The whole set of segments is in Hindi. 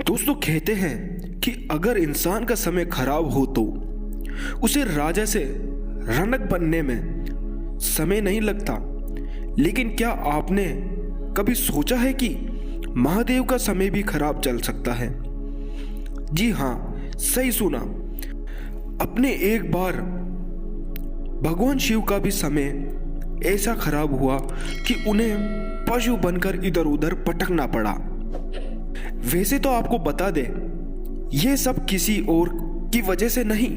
दोस्तों कहते हैं कि अगर इंसान का समय खराब हो तो उसे राजा से रनक बनने में समय नहीं लगता। लेकिन क्या आपने कभी सोचा है कि महादेव का समय भी खराब चल सकता है? जी हाँ, सही सुना। अपने एक बार भगवान शिव का भी समय ऐसा खराब हुआ कि उन्हें पशु बनकर इधर उधर भटकना पड़ा। वैसे तो आपको बता दे, ये सब किसी और की वजह से नहीं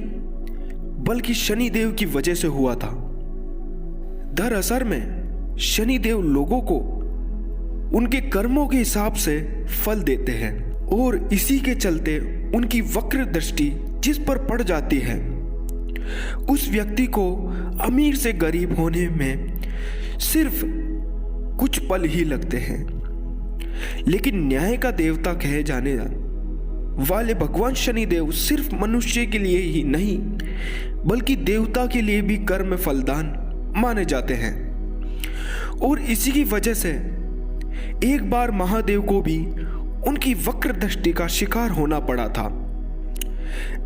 बल्कि शनिदेव की वजह से हुआ था। दरअसल में शनिदेव लोगों को उनके कर्मों के हिसाब से फल देते हैं और इसी के चलते उनकी वक्र दृष्टि जिस पर पड़ जाती है उस व्यक्ति को अमीर से गरीब होने में सिर्फ कुछ पल ही लगते हैं। लेकिन न्याय का देवता कहे जाने वाले भगवान शनिदेव सिर्फ मनुष्य के लिए ही नहीं बल्कि देवता के लिए भी कर्म फलदान माने जाते हैं। और इसी की वजह से एक बार महादेव को भी उनकी वक्र दृष्टि का शिकार होना पड़ा था,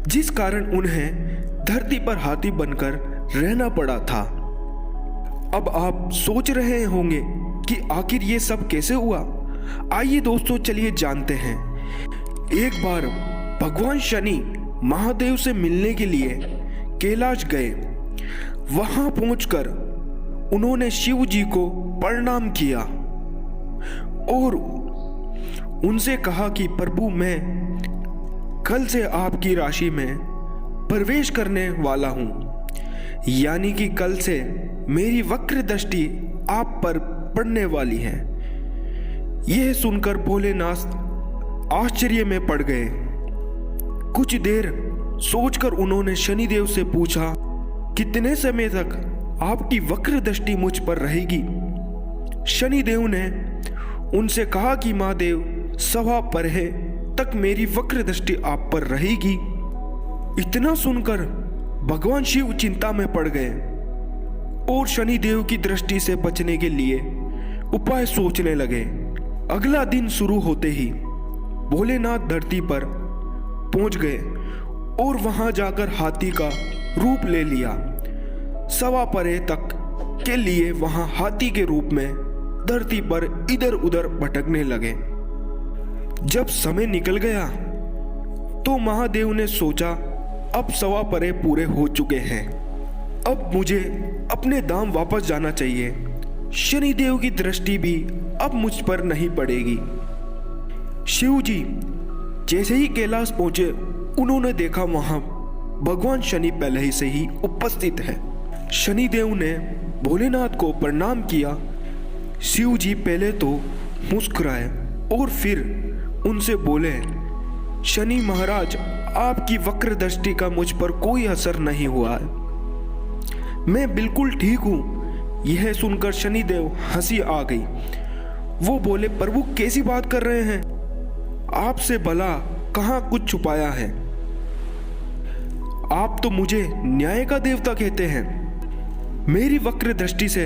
जिस कारण उन्हें धरती पर हाथी बनकर रहना पड़ा था। अब आप सोच रहे होंगे कि आखिर ये सब कैसे हुआ। आइए दोस्तों, चलिए जानते हैं। एक बार भगवान शनि महादेव से मिलने के लिए कैलाश गए। वहां पहुंचकर उन्होंने शिव जी को प्रणाम किया और उनसे कहा कि प्रभु, मैं कल से आपकी राशि में प्रवेश करने वाला हूं, यानी कि कल से मेरी वक्र दृष्टि आप पर पड़ने वाली है। यह सुनकर भोलेनाथ आश्चर्य में पड़ गए। कुछ देर सोचकर उन्होंने शनिदेव से पूछा, कितने समय तक आपकी वक्र दृष्टि मुझ पर रहेगी? शनिदेव ने उनसे कहा कि महादेव, 1.25 परहें तक मेरी वक्र दृष्टि आप पर रहेगी। इतना सुनकर भगवान शिव चिंता में पड़ गए और शनिदेव की दृष्टि से बचने के लिए उपाय सोचने लगे। अगला दिन शुरू होते ही भोलेनाथ धरती पर पहुंच गए और वहां जाकर हाथी का रूप ले लिया। 1.25 परे तक के लिए वहां हाथी के रूप में धरती पर इधर उधर भटकने लगे। जब समय निकल गया तो महादेव ने सोचा, अब 1.25 परे पूरे हो चुके हैं, अब मुझे अपने धाम वापस जाना चाहिए। शनिदेव की दृष्टि भी अब मुझ पर नहीं पड़ेगी। शिव जी जैसे ही कैलाश पहुंचे, उन्होंने देखा वहां भगवान शनि पहले ही से ही उपस्थित है। शनिदेव ने भोलेनाथ को प्रणाम किया। शिव जी पहले तो मुस्कुराए और फिर उनसे बोले, शनि महाराज, आपकी वक्र दृष्टि का मुझ पर कोई असर नहीं हुआ है, मैं बिल्कुल ठीक हूं। यह सुनकर शनिदेव हंसी आ गई। वो बोले, प्रभु कैसी बात कर रहे हैं? आपसे भला कहां कुछ छुपाया है? आप तो मुझे न्याय का देवता कहते हैं। मेरी वक्र दृष्टि से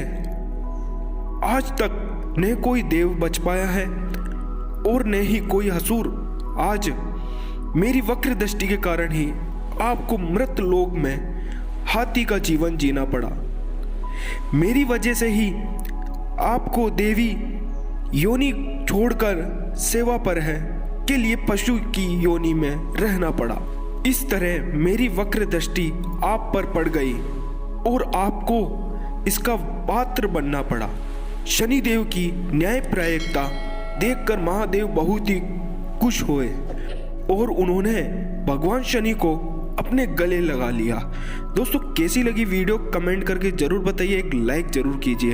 आज तक न कोई देव बच पाया है और न ही कोई असुर। आज मेरी वक्र दृष्टि के कारण ही आपको मृत लोक में हाथी का जीवन जीना पड़ा। मेरी वजह से ही आपको देवी योनि छोड़कर 1.25 परहें के लिए पशु की योनि में रहना पड़ा। इस तरह मेरी वक्र दृष्टि आप पर पड़ गई और आपको इसका पात्र बनना पड़ा। शनिदेव की न्यायप्रायिकता देखकर महादेव बहुत ही खुश हुए और उन्होंने भगवान शनि को अपने गले लगा लिया। दोस्तों कैसी लगी वीडियो कमेंट करके जरूर बताइए, एक लाइक जरूर कीजिए।